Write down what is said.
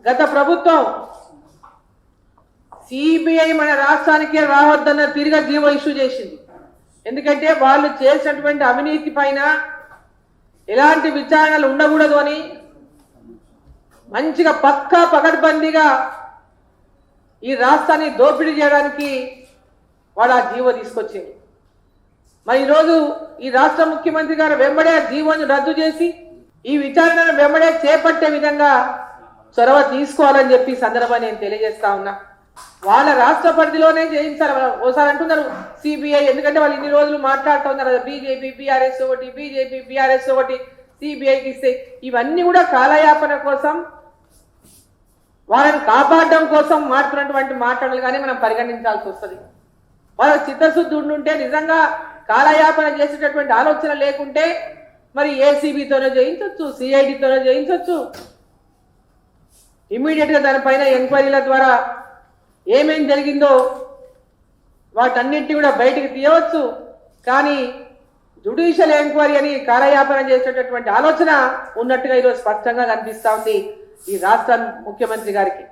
గత ప్రభుత్వం సిబిఐ మన రాష్ట్రానికి రావద్దన్న తిరిగి జీవో ఇష్యూ చేసింది. ఎందుకంటే వాళ్ళు చేసినటువంటి అవినీతి పైన ఎలాంటి విచారణలు ఉండకూడదు అని మంచిగా పక్కా పకడ్బందీగా ఈ రాష్ట్రాన్ని దోపిడీ చేయడానికి వాళ్ళు ఆ జీవో తీసుకొచ్చింది. మరి ఈరోజు ఈ రాష్ట్ర ముఖ్యమంత్రి గారు వెంబడే ఆ జీవోని రద్దు చేసి ఈ విచారణను వెంబడే చేపట్టే విధంగా చొరవ తీసుకోవాలని చెప్పి సందర్భాన్ని నేను తెలియజేస్తా ఉన్నా. వాళ్ళ రాష్ట్ర పరిధిలోనే చేయించాలి. ఓసారి అంటున్నారు సిబిఐ, ఎందుకంటే వాళ్ళు ఇన్ని రోజులు మాట్లాడుతూ ఉన్నారు కదా, బీజేపీ బీఆర్ఎస్ ఒకటి, బీజేపీ బీఆర్ఎస్ ఒకటి, సిబిఐకి ఇస్తే ఇవన్నీ కూడా కాలయాపన కోసం, వాళ్ళని కాపాడడం కోసం మాట్లాడినటువంటి మాటలు కానీ మనం పరిగణించాల్సి వస్తుంది. వాళ్ళ చిత్తశుద్ధి ఉండుంటే, నిజంగా కాలయాపన చేసేటటువంటి ఆలోచన లేకుంటే మరి ఏసీబీతోనే చేయించవచ్చు, సిఐడితోనే చేయించవచ్చు. ఇమ్మీడియట్గా దానిపైన ఎంక్వైరీల ద్వారా ఏమేం జరిగిందో వాటన్నింటినీ కూడా బయటికి తీయవచ్చు. కానీ జ్యుడిషియల్ ఎంక్వైరీ అని కాలయాపన చేసేటటువంటి ఆలోచన ఉన్నట్టుగా ఈరోజు స్పష్టంగా కనిపిస్తా ఉంది ఈ రాష్ట్ర ముఖ్యమంత్రి గారికి.